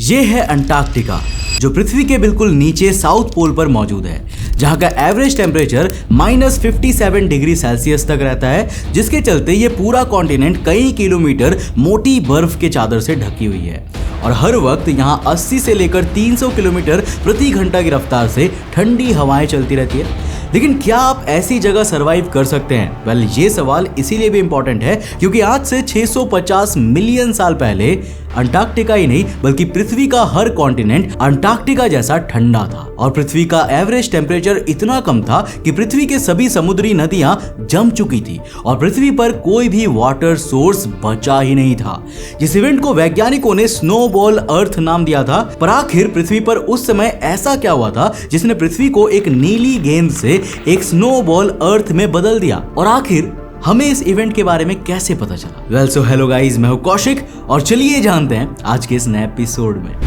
ये है अंटार्कटिका, जो पृथ्वी के बिल्कुल नीचे साउथ पोल पर मौजूद है, जहां का एवरेज टेम्परेचर -57 डिग्री सेल्सियस तक रहता है, जिसके चलते ये पूरा कॉन्टिनेंट कई किलोमीटर मोटी बर्फ के चादर से ढकी हुई है और हर वक्त यहाँ 80 से लेकर 300 किलोमीटर प्रति घंटा की रफ्तार से ठंडी हवाएं चलती रहती है। लेकिन क्या आप ऐसी जगह सरवाइव कर सकते हैं? वेल, ये सवाल इसीलिए भी इंपॉर्टेंट है क्योंकि आज से 650 मिलियन साल पहले अंटार्कटिका ही नहीं बल्कि पृथ्वी का हर कॉन्टिनेंट अंटार्कटिका जैसा ठंडा था और पृथ्वी का एवरेज टेम्परेचर इतना कम था कि पृथ्वी के सभी समुद्री नदियां जम चुकी थी और पृथ्वी पर कोई भी वाटर सोर्स बचा ही नहीं था। जिस इवेंट को वैज्ञानिकों ने स्नोबॉल अर्थ नाम दिया था, पर आखिर पृथ्वी पर उस समय ऐसा क्या हुआ था जिसने पृथ्वी को एक नीली गेंद से एक स्नोबॉल अर्थ में बदल दिया और आखिर हमें इस इवेंट के बारे में कैसे पता चला? वेल सो हेलो गाइस, मैं हूं कौशिक और चलिए जानते हैं आज के इस नए एपिसोड में।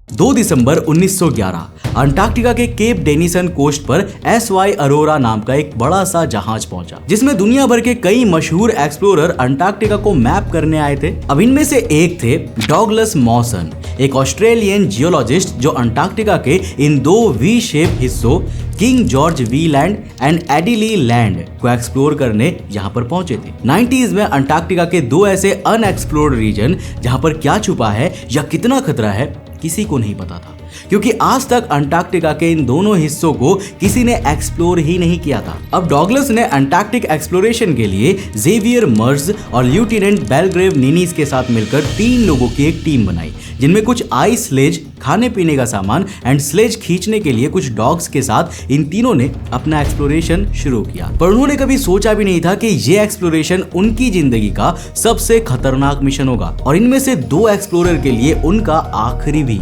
दो दिसंबर 1911 अंटार्कटिका के केप डेनिसन कोस्ट पर SY अरोरा नाम का एक बड़ा सा जहाज पहुंचा, जिसमें दुनिया भर के कई मशहूर एक्सप्लोरर अंटार्कटिका को मैप करने आए थे। अब इनमें से एक थे डॉगलस मॉसन, एक ऑस्ट्रेलियन जियोलॉजिस्ट जो अंटार्कटिका के इन दो वी शेप हिस्सों King George V land and Adelie land को एक्सप्लोर करने यहाँ पर पहुंचे थे। 90s में अंटार्कटिका के दो ऐसे अनएक्सप्लोर्ड रीजन जहाँ पर क्या छुपा है या कितना खतरा है किसी को नहीं पता था, क्योंकि आज तक अंटार्कटिका के इन दोनों हिस्सों को किसी ने एक्सप्लोर ही नहीं किया था। अब डॉगलस ने अंटार्कटिक एक्सप्लोरेशन के लिए जेवियर मर्ज और लेफ्टिनेंट बेलग्रेव निनीज के साथ मिलकर 3 लोगों की एक टीम बनाई, जिनमें कुछ आइस स्लेज, खाने पीने का सामान एंड स्लेज खींचने के लिए कुछ डॉग्स के साथ इन तीनों ने अपना एक्सप्लोरेशन शुरू किया। पर उन्होंने कभी सोचा भी नहीं था कि ये एक्सप्लोरेशन उनकी जिंदगी का सबसे खतरनाक मिशन होगा और इनमें से 2 एक्सप्लोरर के लिए उनका आखिरी भी।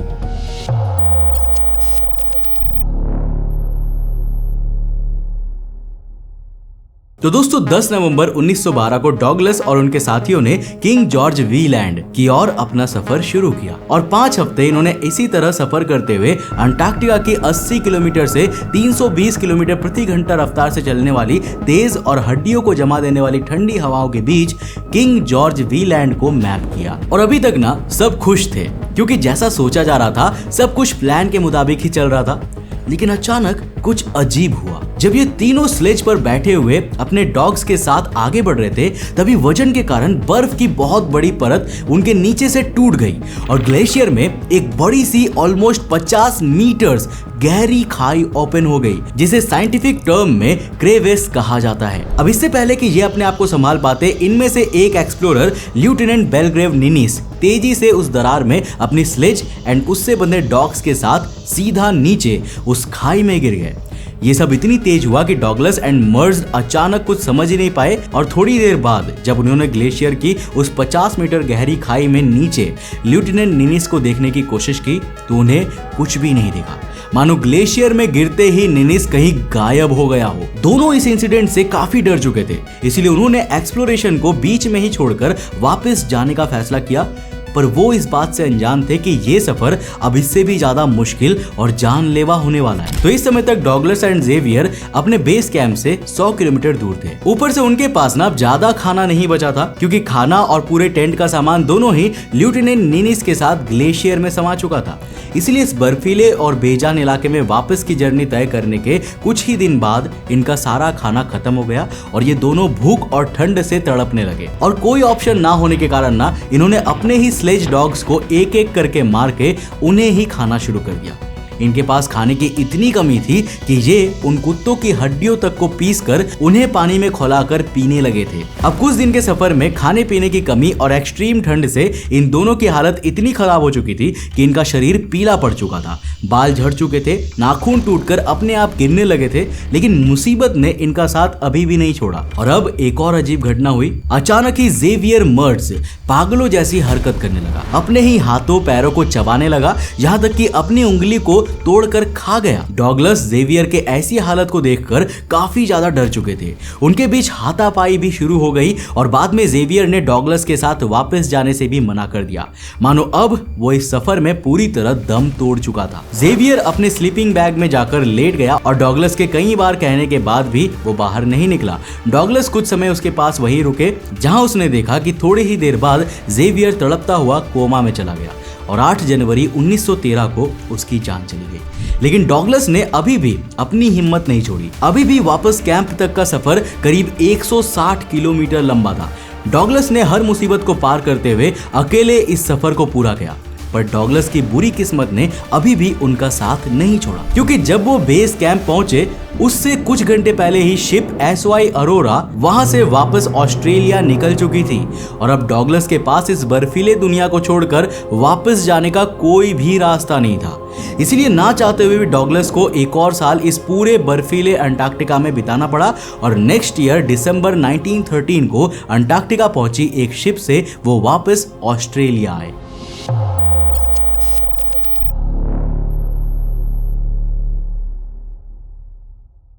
तो दोस्तों 10 नवंबर 1912 को डॉगलस और उनके साथियों ने किंग जॉर्ज वी लैंड की ओर अपना सफर शुरू किया और 5 हफ्ते इन्होंने इसी तरह सफर करते हुए अंटार्कटिका की 80 किलोमीटर से 320 किलोमीटर प्रति घंटा रफ्तार से चलने वाली तेज और हड्डियों को जमा देने वाली ठंडी हवाओं के बीच किंग जॉर्ज वी लैंड को मैप किया। और अभी तक ना सब खुश थे क्योंकि जैसा सोचा जा रहा था सब कुछ प्लान के मुताबिक ही चल रहा था, लेकिन अचानक कुछ अजीब हुआ। जब ये तीनों स्लेज पर बैठे हुए अपने डॉग्स के साथ आगे बढ़ रहे थे, तभी वजन के कारण बर्फ की बहुत बड़ी परत उनके नीचे से टूट गई और ग्लेशियर में एक बड़ी सी ऑलमोस्ट 50 मीटर्स गहरी खाई ओपन हो गई, जिसे साइंटिफिक टर्म में क्रेवेस कहा जाता है। अब इससे पहले कि ये अपने आप को संभाल पाते, इनमें से एक एक्सप्लोरर लेफ्टिनेंट बेलग्रेव निनीस तेजी से उस दरार में अपनी स्लेज एंड उससे बंधे डॉग्स के साथ सीधा नीचे उस खाई में गिर गए। ये सब इतनी तेज हुआ कि डॉगलस एंड मर्ज अचानक कुछ समझ ही नहीं पाए और थोड़ी देर बाद जब उन्होंने ग्लेशियर की उस 50 मीटर गहरी खाई में नीचे लेफ्टिनेंट निनीस को देखने की कोशिश की तो उन्हें कुछ भी नहीं दिखा, मानो ग्लेशियर में गिरते ही निनीस कहीं गायब हो गया हो। दोनों इस इंसिडेंट से काफी डर चुके थे, इसलिए उन्होंने एक्सप्लोरेशन को बीच में ही छोड़कर वापस जाने का फैसला किया। पर वो इस बात से अनजान थे कि ये सफर अब इससे भी ज्यादा मुश्किल और जानलेवा होने वाला है। तो इस समय तक डॉगलस एंड जेवियर अपने बेस कैंप से 100 किलोमीटर दूर थे। ऊपर से उनके पास ना ज्यादा खाना नहीं बचा था, क्योंकि खाना और पूरे टेंट का सामान दोनों ही लेफ्टिनेंट निनीस के साथ ग्लेशियर में समा चुका था। इसलिए इस बर्फीले और बेजान इलाके में वापस की जर्नी तय करने के कुछ ही दिन बाद इनका सारा खाना खत्म हो गया और ये दोनों भूख और ठंड से तड़पने लगे। और कोई ऑप्शन ना होने के कारण ना इन्होंने अपने ही स्लेज डॉग्स को एक एक करके मार के उन्हें ही खाना शुरू कर दिया। इनके पास खाने की इतनी कमी थी कि ये उन कुत्तों की हड्डियों तक को पीसकर उन्हें पानी में खौलाकर पीने लगे थे। अब कुछ दिन के सफर में खाने पीने की कमी और एक्सट्रीम ठंड से इन दोनों की हालत इतनी खराब हो चुकी थी कि इनका शरीर पीला पड़ चुका था, बाल झड़ चुके थे, नाखून टूटकर अपने आप गिरने लगे थे। लेकिन मुसीबत ने इनका साथ अभी भी नहीं छोड़ा और अब एक और अजीब घटना हुई। अचानक ही जेवियर मर्ज पागलों जैसी हरकत करने लगा, अपने ही हाथों पैरों को चबाने लगा, यहाँ तक कि अपनी उंगली को तोड़कर खा गया। डॉगलस जेवियर के ऐसी हालत को देखकर काफी ज्यादा डर चुके थे। उनके बीच हाथापाई भी शुरू हो गई और बाद में जेवियर ने डॉगलस के साथ वापस जाने से भी मना कर दिया, मानो अब वो इस सफर में पूरी तरह दम तोड़ चुका था। जेवियर अपने स्लीपिंग बैग में जाकर लेट गया और डॉगलस के कई बार कहने के बाद भी वो बाहर नहीं निकला। डॉगलस कुछ समय उसके पास वहीं रुके जहां उसने देखा कि थोड़ी ही देर बाद जेवियर तड़पता हुआ कोमा में चला गया और 8 जनवरी 1913 को उसकी जान चली गई। लेकिन डॉगलस ने अभी भी अपनी हिम्मत नहीं छोड़ी। अभी भी वापस कैंप तक का सफर करीब 160 किलोमीटर लंबा था। डॉगलस ने हर मुसीबत को पार करते हुए अकेले इस सफर को पूरा किया, पर डॉगलस की बुरी किस्मत ने अभी भी उनका साथ नहीं छोड़ा, क्योंकि जब वो बेस कैंप पहुंचे उससे कुछ घंटे पहले ही शिप SY अरोरा वहां से वापस ऑस्ट्रेलिया निकल चुकी थी और अब डॉगलस के पास इस बर्फीले दुनिया को छोड़कर वापस जाने का कोई भी रास्ता नहीं था। इसीलिए ना चाहते हुए भी डॉगलस को एक और साल इस पूरे बर्फीले अंटार्कटिका में बिताना पड़ा और नेक्स्ट ईयर दिसंबर 1913 को अंटार्कटिका पहुंची एक शिप से वो वापस ऑस्ट्रेलिया आए।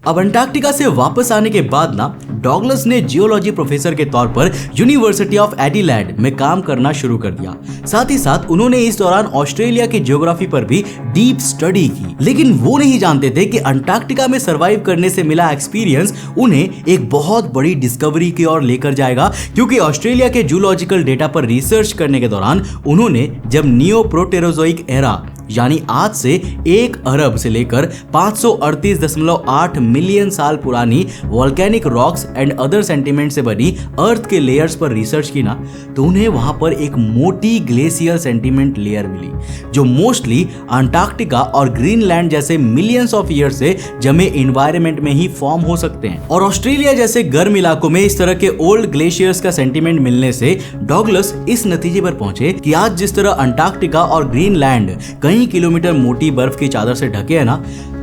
अब अंटार्कटिका से वापस आने के बाद ना डॉगलस ने जियोलॉजी प्रोफेसर के तौर पर यूनिवर्सिटी ऑफ एडिलेड में काम करना शुरू कर दिया। साथ ही साथ उन्होंने इस दौरान ऑस्ट्रेलिया की ज्योग्राफी पर भी डीप स्टडी की। लेकिन वो नहीं जानते थे कि अंटार्कटिका में सरवाइव करने से मिला एक्सपीरियंस उन्हें एक बहुत बड़ी डिस्कवरी की ओर लेकर जाएगा, क्योंकि ऑस्ट्रेलिया के जूलॉजिकल डेटा पर रिसर्च करने के दौरान उन्होंने जब नियोप्रोटेरोजोइक एरा यानी आज से 1 अरब से लेकर 538.8 मिलियन साल पुरानी volcanic rocks and other sentiment से बनी अर्थ के लेयर्स पर रिसर्च की ना, तो उन्हें वहां पर एक मोटी ग्लेशियल सेंटिमेंट लेयर मिली जो मोस्टली अंटार्कटिका और ग्रीनलैंड जैसे मिलियंस ऑफ ईयर से जमे एनवायरनमेंट में ही फॉर्म हो सकते हैं। और ऑस्ट्रेलिया जैसे गर्म इलाकों में इस तरह के ओल्ड ग्लेशियर्स का सेंटिमेंट मिलने से डॉगलस इस नतीजे पर पहुंचे कि आज जिस तरह अंटार्कटिका और ग्रीनलैंड कई किलोमीटर मोटी बर्फ की चादर से ढके है ना,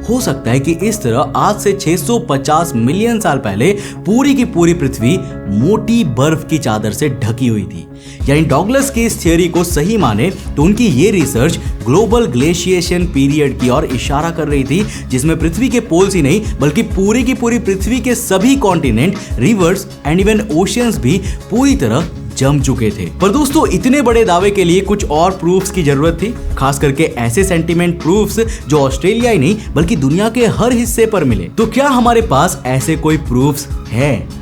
हो सकता है कि इस तरह आज से 650 मिलियन साल पहले पूरी की पूरी पृथ्वी मोटी बर्फ की चादर से ढकी हुई थी। यानी डॉगलस की इस थियोरी को सही माने तो उनकी ये रिसर्च ग्लोबल ग्लेशिएशन पीरियड की ओर इशारा कर रही थी, जिसमें पृथ्वी के पोल्स ही नहीं बल्कि पूरी की पूरी पृथ्वी के सभी continent, reverse and even oceans भी पूरी तरह जम चुके थे। पर दोस्तों, इतने बड़े दावे के लिए कुछ और प्रूफ्स की जरूरत थी, खास करके ऐसे सेंटिमेंट प्रूफ्स जो ऑस्ट्रेलिया ही नहीं बल्कि दुनिया के हर हिस्से पर मिले। तो क्या हमारे पास ऐसे कोई प्रूफ्स है?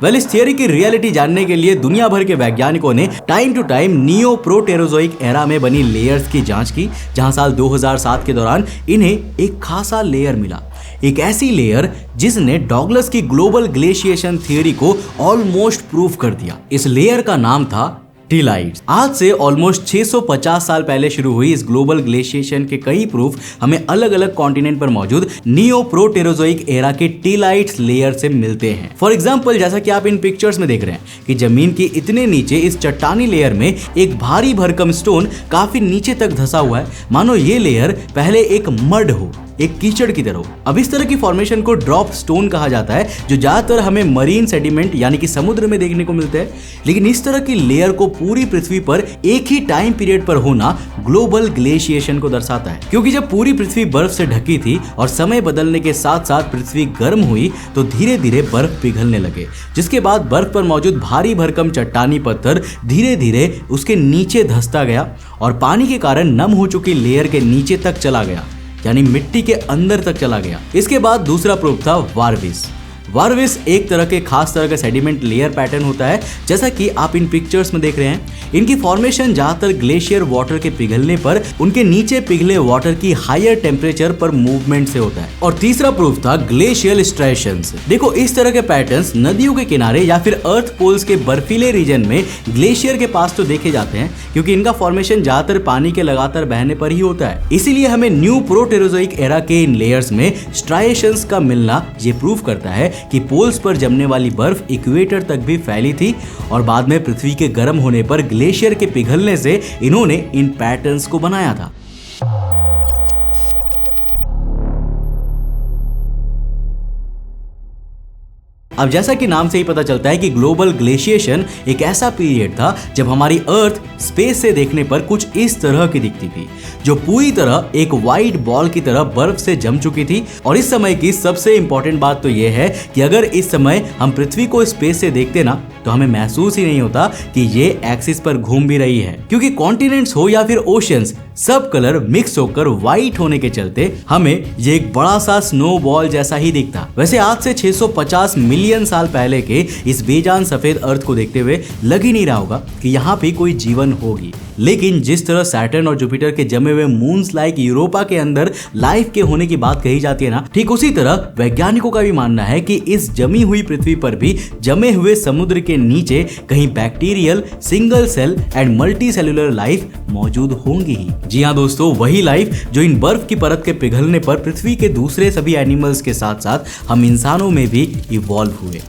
इस थियरी की रियलिटी जानने के लिए दुनिया भर के वैज्ञानिकों ने टाइम टू टाइम नियोप्रोटेरोजोइक एरा में बनी लेयर्स की जांच की, जहां साल 2007 के दौरान इन्हें एक खासा लेयर मिला, एक ऐसी लेयर जिसने डॉगलस की ग्लोबल ग्लेशिएशन थियरी को ऑलमोस्ट प्रूव कर दिया। इस लेयर का नाम था टीलाइट्स। आज से ऑलमोस्ट 650 साल पहले शुरू हुई इस ग्लोबल ग्लेशिएशन के कई प्रूफ हमें अलग अलग कॉन्टिनेंट पर मौजूद नियोप्रोटेरोजोइक एरा के टीलाइट्स लेयर से मिलते हैं। फॉर एग्जांपल, जैसा कि आप इन पिक्चर्स में देख रहे हैं कि जमीन के इतने नीचे इस चट्टानी लेयर में एक भारी भरकम स्टोन काफी नीचे तक धंसा हुआ है, मानो ये लेयर पहले एक मड हो, एक कीचड़ की तरह। अब इस तरह की फॉर्मेशन को ड्रॉप स्टोन कहा जाता है, जो ज्यादातर हमें मरीन सेडिमेंट यानी कि समुद्र में देखने को मिलते हैं। लेकिन इस तरह की लेयर को पूरी पृथ्वी पर एक ही टाइम पीरियड पर होना ग्लोबल ग्लेशिएशन को दर्शाता है, क्योंकि जब पूरी पृथ्वी बर्फ से ढकी थी और समय बदलने के साथ साथ पृथ्वी गर्म हुई तो धीरे धीरे बर्फ पिघलने लगे, जिसके बाद बर्फ पर मौजूद भारी भरकम चट्टानी पत्थर धीरे धीरे उसके नीचे धंसता गया और पानी के कारण नम हो चुकी लेयर के नीचे तक चला गया, यानी मिट्टी के अंदर तक चला गया। इसके बाद दूसरा प्रूफ था वारविस। वारविस एक तरह के खास तरह का सेडिमेंट लेयर पैटर्न होता है, जैसा कि आप इन पिक्चर्स में देख रहे हैं। इनकी फॉर्मेशन ज्यादातर ग्लेशियर वाटर के पिघलने पर उनके नीचे पिघले वाटर की हायर टेम्परेचर पर मूवमेंट से होता है। और तीसरा प्रूफ था ग्लेशियल स्ट्राइएशंस। देखो, इस तरह के पैटर्न्स नदियों के किनारे या फिर अर्थ पोल्स के बर्फीले रीजन में ग्लेशियर के पास तो देखे जाते हैं, क्योंकि इनका फॉर्मेशन ज्यादातर पानी के लगातार बहने पर ही होता है। इसीलिए हमें न्यू प्रोटेरोजोइक एरा के इन लेयर्स में स्ट्राइएशंस का मिलना ये प्रूव करता है कि पोल्स पर जमने वाली बर्फ इक्वेटर तक भी फैली थी और बाद में पृथ्वी के गर्म होने पर ग्लेशियर के पिघलने से इन्होंने इन पैटर्न्स को बनाया था। अब जैसा कि नाम से ही पता चलता है कि ग्लोबल ग्लेशिएशन एक ऐसा पीरियड था जब हमारी अर्थ स्पेस से देखने पर कुछ इस तरह की दिखती थी, जो पूरी तरह एक वाइट बॉल की तरह बर्फ से जम चुकी थी। और इस समय की सबसे इंपॉर्टेंट बात तो यह है कि अगर इस समय हम पृथ्वी को स्पेस से देखते ना, तो हमें महसूस ही नहीं होता कि ये एक्सिस पर घूम भी रही है, क्योंकि कॉन्टिनेंट्स हो या फिर ओशियंस, सब कलर मिक्स होकर व्हाइट होने के चलते हमें ये एक बड़ा सा स्नो बॉल जैसा ही दिखता। वैसे आज से 650 मिलियन साल पहले के इस बेजान सफेद अर्थ को देखते हुए लग ही नहीं रहा होगा कि यहाँ पे कोई जीवन होगी, लेकिन जिस तरह सैटर्न और जुपिटर के जमे हुए मून्स लाइक यूरोपा के अंदर लाइफ के होने की बात कही जाती है ना, ठीक उसी तरह वैज्ञानिकों का भी मानना है कि इस जमी हुई पृथ्वी पर भी जमे हुए समुद्र के नीचे कहीं bacterial, single cell and multi cellular life मौजूद होंगी ही। जी हाँ दोस्तों, वही लाइफ जो इन बर्फ की परत के पिघलने पर पृथ्वी के दूसरे सभी एनिमल्स के साथ साथ हम इंसानों में भी इवॉल्व हुए।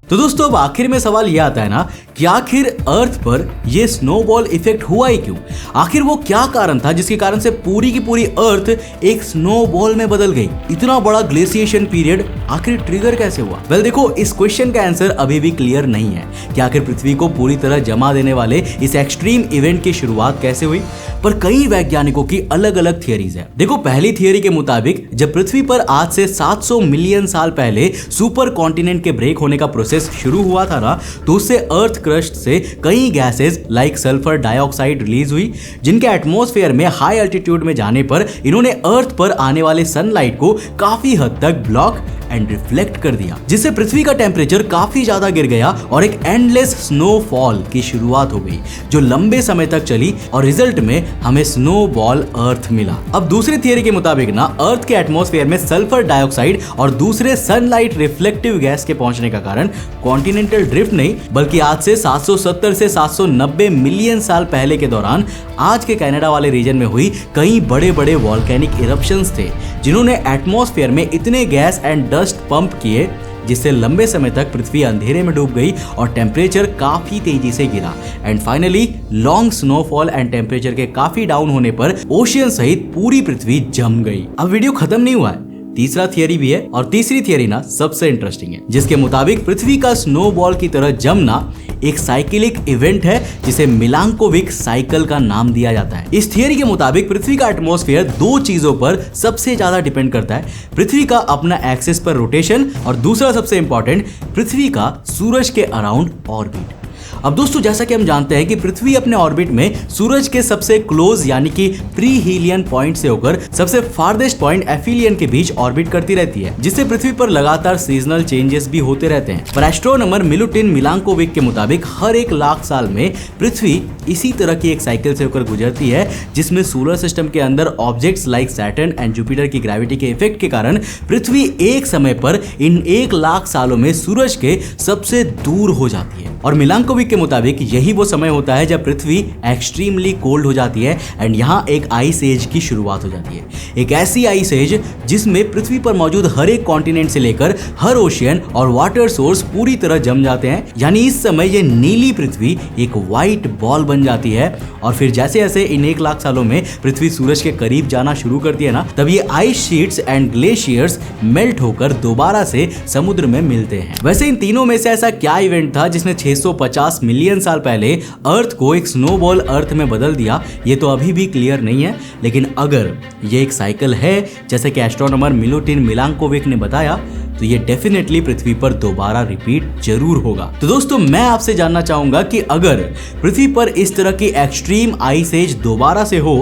तो दोस्तों अब आखिर में सवाल यह आता है ना कि आखिर अर्थ पर यह स्नोबॉल इफेक्ट हुआ ही क्यों? आखिर वो क्या कारण था जिसके कारण से पूरी की पूरी अर्थ एक स्नोबॉल में बदल गई? इतना बड़ा ग्लेशिएशन पीरियड आखिर ट्रिगर कैसे हुआ? वेल देखो, इस क्वेश्चन का आंसर अभी भी क्लियर नहीं है कि आखिर पृथ्वी को पूरी तरह जमा देने वाले इस एक्सट्रीम इवेंट की शुरुआत कैसे हुई, पर कई वैज्ञानिकों की अलग अलग थियरीज है। देखो, पहली थियरी के मुताबिक जब पृथ्वी पर आज से 700 मिलियन साल पहले सुपर कॉन्टिनेंट के ब्रेक होने का प्रोसेस शुरू हुआ था ना, तो उससे अर्थ क्रस्ट से कई gases like sulphur dioxide release हुई, जिनके एटमॉस्फेयर में हाई एल्टीट्यूड में जाने पर इन्होंने अर्थ पर आने वाले सनलाइट को काफी हद तक ब्लॉक एंड रिफ्लेक्ट कर दिया, जिससे पृथ्वी का टेम्परेचर काफी ज्यादा गिर गया और एक एंडलेस स्नोफॉल की शुरुआत हो गई, जो लंबे समय तक चली और रिजल्ट में हमें स्नोबॉल अर्थ मिला। अब दूसरी थियरी के मुताबिक ना, अर्थ के एटमॉस्फेयर में सल्फर डाइऑक्साइड और दूसरे सनलाइट रिफ्लेक्टिव गैस के पहुंचने का कारण कॉन्टिनेंटल ड्रिफ्ट नहीं, बल्कि आज से 770 से 790 मिलियन साल पहले के दौरान आज के कनाडा वाले रीजन में हुई कई बड़े बड़े वॉल्केनिक इरप्शंस थे, जिन्होंने एटमॉस्फेयर में इतने गैस एंड डस्ट पंप किए जिससे लंबे समय तक पृथ्वी अंधेरे में डूब गई और टेम्परेचर काफी तेजी से गिरा। And finally long snowfall and temperature के काफी डाउन होने पर ओशियन सहित पूरी पृथ्वी जम गई। अब वीडियो खत्म नहीं हुआ है, तीसरा थियरी भी है, और तीसरी थियरी ना सबसे इंटरेस्टिंग है, जिसके मुताबिक पृथ्वी का स्नोबॉल की तरह जमना एक साइकिलिक इवेंट है, जिसे मिलांकोविक साइकिल का नाम दिया जाता है। इस थियरी के मुताबिक पृथ्वी का एटमॉस्फेयर दो चीजों पर सबसे ज्यादा डिपेंड करता है, पृथ्वी का अपना एक्सिस पर रोटेशन और दूसरा सबसे इंपॉर्टेंट पृथ्वी का सूरज के अराउंड ऑर्बिट। अब दोस्तों, जैसा कि हम जानते हैं कि पृथ्वी अपने ऑर्बिट में सूरज के सबसे क्लोज यानी कि प्रीहीलियन पॉइंट से होकर सबसे फार्देस्ट पॉइंट एफिलियन के बीच ऑर्बिट करती रहती है, जिससे पृथ्वी पर लगातार सीजनल चेंजेस भी होते रहते हैं। पर एस्ट्रोनॉमर मिलुटिन मिलांकोविक के मुताबिक हर 1 लाख साल में पृथ्वी इसी तरह की एक साइकिल से होकर गुजरती है, जिसमें सोलर सिस्टम के अंदर objects like Saturn and Jupiter की ग्रेविटी के इफेक्ट के कारण पृथ्वी एक समय पर इन 1 लाख सालों में सूरज के सबसे दूर हो जाती है। और मिलांकोविक के मुताबिक यही वो समय होता है जब पृथ्वी एक्सट्रीमली कोल्ड हो जाती है एंड यहाँ एक आइस एज की शुरुआत हो जाती है। एक ऐसी आइस एज जिसमें पृथ्वी पर मौजूद हर एक कॉन्टिनेंट से लेकर हर ओशियन और वाटर सोर्स पूरी तरह जम जाते हैं, यानी इस समय ये नीली पृथ्वी एक व्हाइट बॉल बन जाती है। और फिर जैसे जैसे इन 1 लाख सालों में पृथ्वी सूरज के करीब जाना शुरू करती है ना, तब ये ice sheets and glaciers melt होकर दोबारा से समुद्र में मिलते हैं। वैसे इन तीनों में से ऐसा क्या इवेंट था जिसने 650 मिलियन साल पहले अर्थ को एक स्नोबॉल अर्थ में बदल दिया, ये तो अभी भी क्लियर नहीं है। लेकिन अगर ये एक साइकिल है जैसे कि एस्ट्रोनॉमर मिलुटिन मिलांकोविक ने बताया, तो ये डेफिनेटली पृथ्वी पर दोबारा रिपीट जरूर होगा। तो दोस्तों, मैं आपसे जानना चाहूंगा कि अगर पृथ्वी पर इस तरह की एक्सट्रीम आइस एज दोबारा से हो,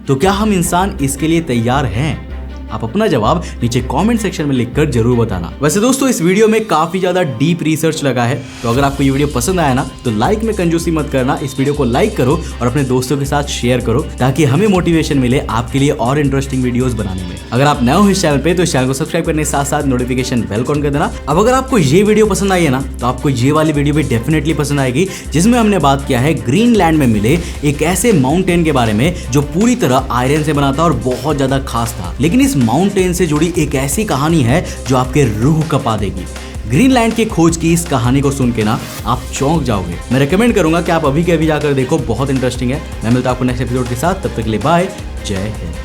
तो क्या हम इंसान इसके लिए तैयार हैं? आप अपना जवाब नीचे कमेंट सेक्शन में लिखकर जरूर बताना। वैसे दोस्तों, इस वीडियो में काफी ज्यादा डीप रिसर्च लगा है, तो अगर आपको ये वीडियो पसंद आया ना, तो लाइक में कंजूसी मत करना, इस वीडियो को लाइक करो और अपने दोस्तों के साथ शेयर करो, ताकि हमें मोटिवेशन मिले आपके लिए और इंटरेस्टिंग वीडियोस बनाने में। अगर आप नए हो इस चैनल पे, तो इस चैनल को सब्सक्राइब करने के साथ साथ नोटिफिकेशन बेल ऑन कर देना। अब अगर आपको ये वीडियो पसंद आई है ना, तो आपको ये वाली वीडियो भी डेफिनेटली पसंद आएगी, जिसमें हमने बात किया है ग्रीनलैंड में मिले एक ऐसे माउंटेन के बारे में जो पूरी तरह आयरन से बना था और बहुत ज्यादा खास था। लेकिन इस माउंटेन से जुड़ी एक ऐसी कहानी है जो आपके रूह कपा देगी। ग्रीनलैंड की खोज की इस कहानी को सुन के ना आप चौंक जाओगे। मैं रेकमेंड करूंगा कि आप अभी के अभी जाकर देखो, बहुत इंटरेस्टिंग है। मैं मिलता हूं आपको नेक्स्ट एपिसोड के साथ, तब तक के लिए बाय, जय हिंद।